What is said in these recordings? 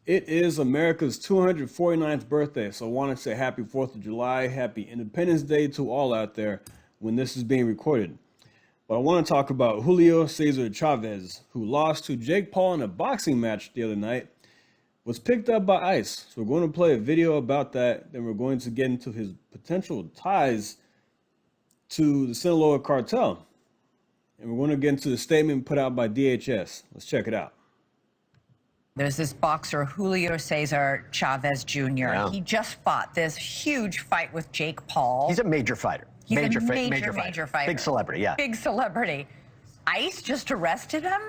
It is America's 249th birthday, so I want to say happy 4th of July, happy Independence Day to all out there when this is being recorded. But I want to talk about Julio César Chávez, who lost to Jake Paul in a boxing match the other night, was picked up by ICE. So we're going to play a video about that, then we're going to get into his potential ties to the Sinaloa cartel. And we're going to get into the statement put out by DHS. Let's check it out. There's this boxer, Julio César Chávez Jr. Yeah. He just fought this huge fight with Jake Paul. He's a major fighter. He's major fighter. Big celebrity, yeah. Big celebrity. ICE just arrested him?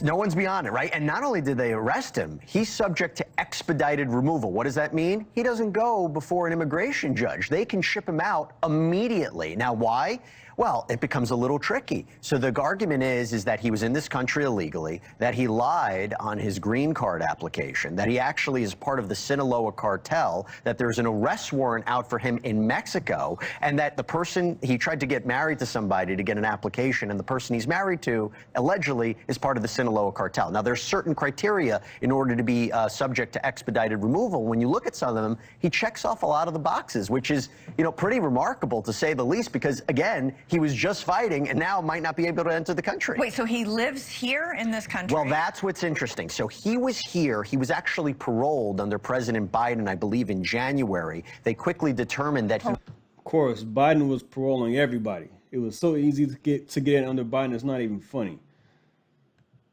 No one's beyond it, right? And not only did they arrest him, he's subject to expedited removal. What does that mean? He doesn't go before an immigration judge. They can ship him out immediately. Now, why? Well, it becomes a little tricky. So the argument is that he was in this country illegally, that he lied on his green card application, that he actually is part of the Sinaloa cartel, that there's an arrest warrant out for him in Mexico, and that the person, he tried to get married to somebody to get an application, and the person he's married to, allegedly, is part of the Sinaloa cartel. Now, there's certain criteria in order to be subject to expedited removal. When you look at some of them, he checks off a lot of the boxes, which is, pretty remarkable to say the least, because, again, he was just fighting and now might not be able to enter the country. Wait, so he lives here in this country? Well, that's what's interesting. So he was here. He was actually paroled under President Biden, I believe, in January. They quickly determined that he... Of course, Biden was paroling everybody. It was so easy to get in under Biden, it's not even funny.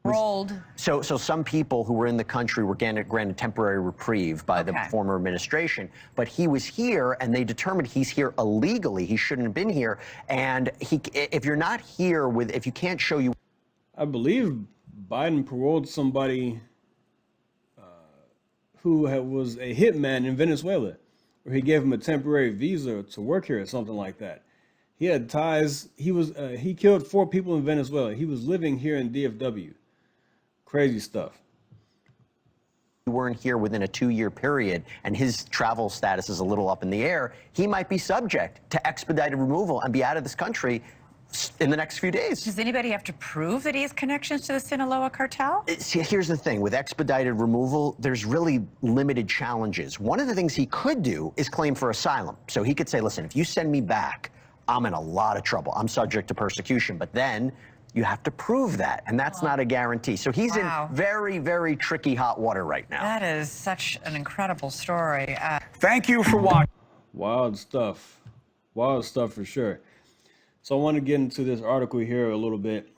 Paroled. So some people who were in the country were granted temporary reprieve by the former administration, but he was here, and they determined he's here illegally. He shouldn't have been here, and if you're not here if you can't show you... I believe Biden paroled somebody who was a hitman in Venezuela, where he gave him a temporary visa to work here or something like that. He had ties. He killed 4 people in Venezuela. He was living here in DFW. Crazy stuff. You weren't here within a 2-year period, and his travel status is a little up in the air. He might be subject to expedited removal and be out of this country in the next few days. Does anybody have to prove that he has connections to the Sinaloa cartel? See, here's the thing. With expedited removal, there's really limited challenges. One of the things he could do is claim for asylum. So he could say, listen, if you send me back, I'm in a lot of trouble. I'm subject to persecution. But then you have to prove that, and that's not a guarantee. So he's in very, very tricky hot water right now. That is such an incredible story. Thank you for watching. Wild stuff. Wild stuff for sure. So I want to get into this article here a little bit.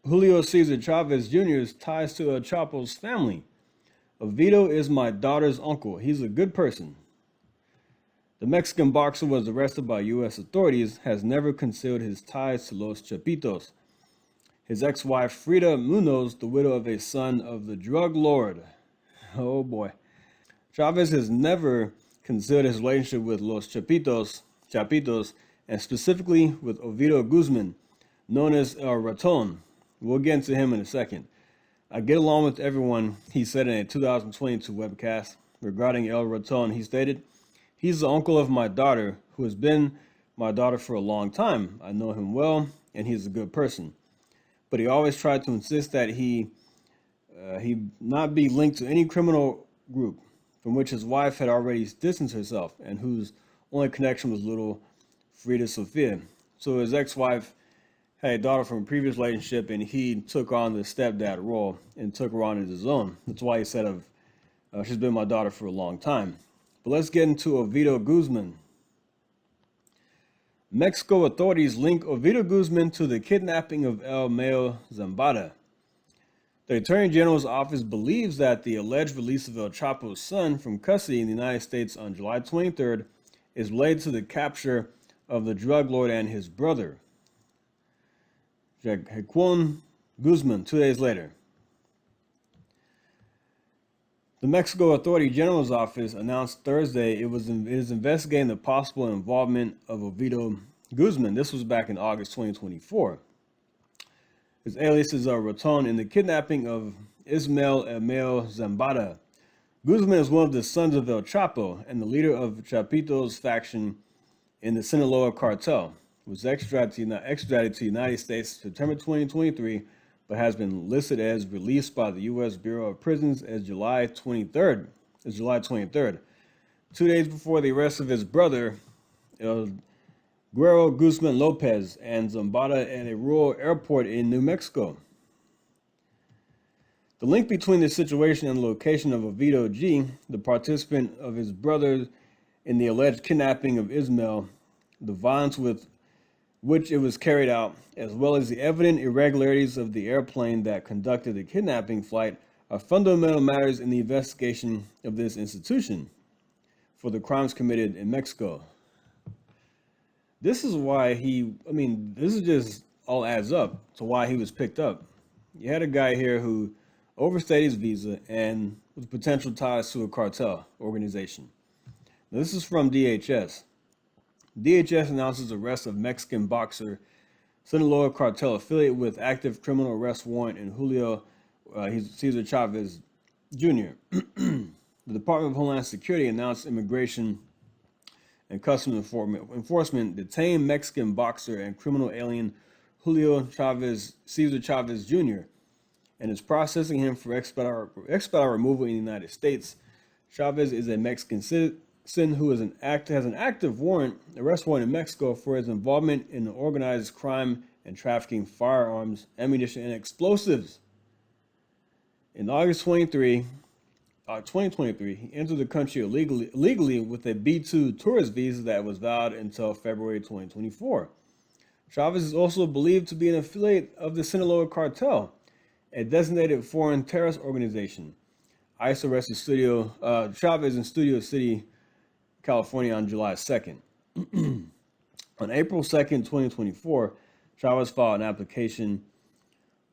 Julio César Chávez Jr.'s ties to El Chapo's family. Oviedo is my daughter's uncle. He's a good person. The Mexican boxer was arrested by U.S. authorities, has never concealed his ties to Los Chapitos. His ex-wife, Frida Munoz, the widow of a son of the drug lord. Oh boy. Chavez has never concealed his relationship with Los Chapitos, and specifically with Oviedo Guzman, known as El Raton. We'll get into him in a second. I get along with everyone, he said in a 2022 webcast. Regarding El Raton, he stated, he's the uncle of my daughter, who has been my daughter for a long time. I know him well, and he's a good person. But he always tried to insist that he not be linked to any criminal group from which his wife had already distanced herself and whose only connection was little Frida Sofia. So his ex-wife had a daughter from a previous relationship, and he took on the stepdad role and took her on as his own. That's why he said she's been my daughter for a long time. But let's get into Oviedo Guzman. Mexico authorities link Oviedo Guzman to the kidnapping of El Mayo Zambada. The Attorney General's office believes that the alleged release of El Chapo's son from custody in the United States on July 23rd is related to the capture of the drug lord and his brother, Joaquin Guzman, 2 days later. The Mexico Attorney General's office announced Thursday it is investigating the possible involvement of Oviedo Guzman. This was back in August 2024. His alias is Raton in the kidnapping of Ismael El Mayo Zambada. Guzman is one of the sons of El Chapo and the leader of Chapito's faction in the Sinaloa cartel. Was extradited to the United States September 2023 but has been listed as released by the U.S. Bureau of Prisons as July 23rd. 2 days before the arrest of his brother, Guerrero Guzman Lopez, and Zambada at a rural airport in New Mexico. The link between the situation and the location of Oviedo G., the participant of his brother in the alleged kidnapping of Ismail, the violence with which it was carried out, as well as the evident irregularities of the airplane that conducted the kidnapping flight, are fundamental matters in the investigation of this institution for the crimes committed in Mexico. This is why this is just all adds up to why he was picked up. You had a guy here who overstayed his visa and with potential ties to a cartel organization. Now, this is from DHS. DHS announces arrest of Mexican boxer, Sinaloa cartel affiliate with active criminal arrest warrant in Julio César Chávez Jr. The Department of Homeland Security announced Immigration and Customs Enforcement detained Mexican boxer and criminal alien Julio César Chávez Jr. and is processing him for expedite removal in the United States. Chavez is a Mexican citizen who has an active arrest warrant in Mexico for his involvement in organized crime and trafficking firearms, ammunition, and explosives. In August 2023, he entered the country illegally with a B2 tourist visa that was valid until February 2024. Chavez is also believed to be an affiliate of the Sinaloa Cartel, a designated foreign terrorist organization. ICE arrested Chavez in Studio City, California on July 2nd. On April 2nd, 2024, Chavez filed an application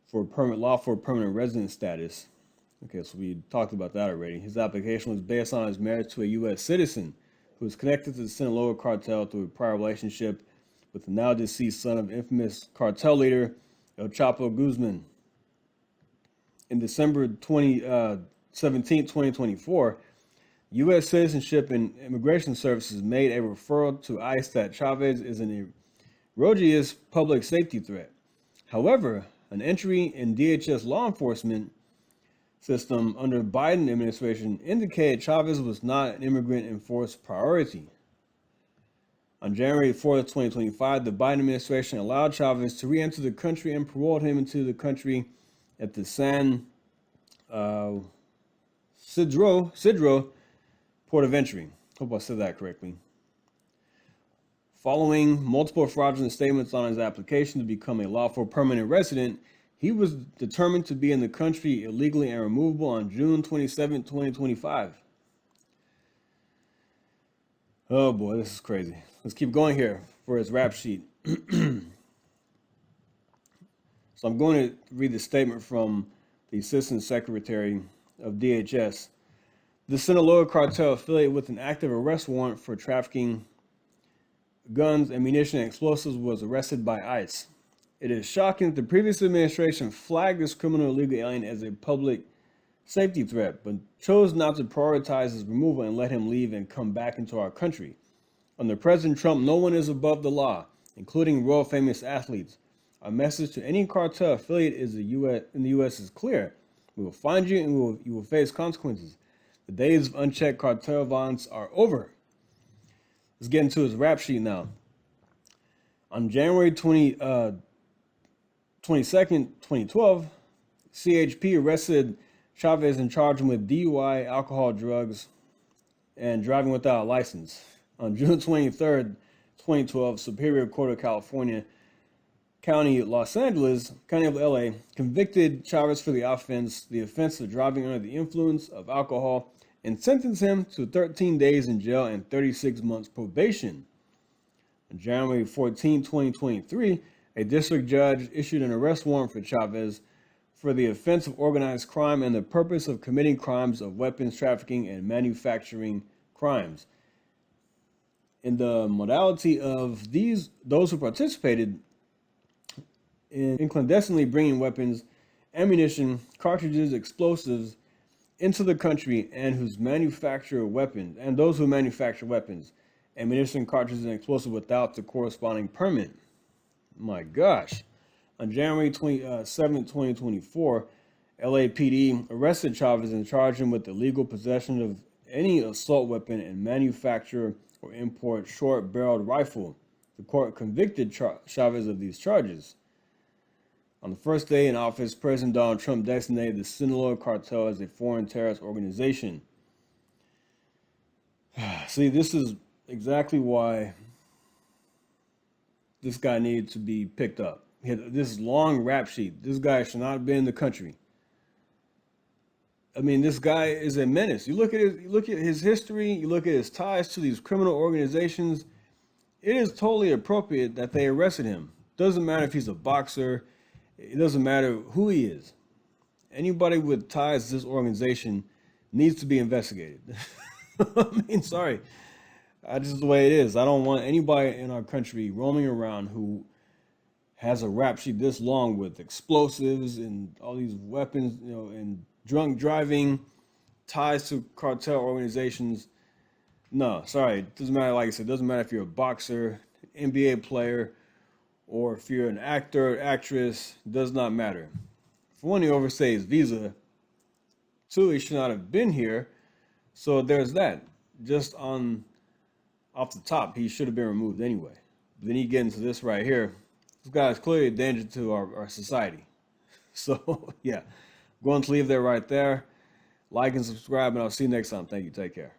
for lawful permanent resident status. Okay, so we talked about that already. His application was based on his marriage to a U.S. citizen who was connected to the Sinaloa cartel through a prior relationship with the now deceased son of infamous cartel leader El Chapo Guzman. In December 17, 2024, U.S. Citizenship and Immigration Services made a referral to ICE that Chavez is an egregious public safety threat. However, an entry in DHS law enforcement system under the Biden administration indicated Chavez was not an immigrant enforced priority. On January 4th, 2025, the Biden administration allowed Chavez to re-enter the country and paroled him into the country at the San Sidro port of entry. Hope I said that correctly. Following multiple fraudulent statements on his application to become a lawful permanent resident, he was determined to be in the country illegally and removable on June 27, 2025. Oh boy, this is crazy. Let's keep going here for his rap sheet. So I'm going to read the statement from the Assistant Secretary of DHS. The Sinaloa cartel affiliate with an active arrest warrant for trafficking guns, ammunition, and explosives was arrested by ICE. It is shocking that the previous administration flagged this criminal illegal alien as a public safety threat, but chose not to prioritize his removal and let him leave and come back into our country. Under President Trump, no one is above the law, including world famous athletes. Our message to any cartel affiliate in the U.S. is clear. We will find you and you will face consequences. The days of unchecked cartel violence are over. Let's get into his rap sheet now. On January 22nd, 2012, CHP arrested Chavez and charged him with DUI, alcohol, drugs, and driving without a license. On June 23rd, 2012, Superior Court of California, County of Los Angeles, County of LA, convicted Chavez for the offense of driving under the influence of alcohol and sentenced him to 13 days in jail and 36 months probation. On January 14, 2023, a district judge issued an arrest warrant for Chavez for the offense of organized crime and the purpose of committing crimes of weapons trafficking and manufacturing crimes. In the modality of those who participated in clandestinely bringing weapons, ammunition, cartridges, explosives into the country and those who manufacture weapons, ammunition, cartridges, and explosives without the corresponding permit. My gosh. On January 27, 2024, LAPD arrested Chavez and charged him with illegal possession of any assault weapon and manufacture or import short-barreled rifle. The court convicted Chavez of these charges. On the first day in office, President Donald Trump designated the Sinaloa Cartel as a foreign terrorist organization. See, this is exactly why this guy needed to be picked up. He had this long rap sheet. This guy should not have been in the country. I mean, this guy is a menace. You look at his history, you look at his ties to these criminal organizations. It is totally appropriate that they arrested him. Doesn't matter if he's a boxer. It doesn't matter who he is. Anybody with ties to this organization needs to be investigated. I mean, sorry. That's just the way it is. I don't want anybody in our country roaming around who has a rap sheet this long with explosives and all these weapons, and drunk driving, ties to cartel organizations. No, sorry. It doesn't matter. Like I said, it doesn't matter if you're a boxer, NBA player, or if you're an actor, actress. It does not matter. For one, he overstayed his visa. Two, he should not have been here. So there's that. Just off the top, he should have been removed anyway. But then you get into this right here. This guy is clearly a danger to our society. So, yeah. I'm going to leave that right there. Like and subscribe, and I'll see you next time. Thank you. Take care.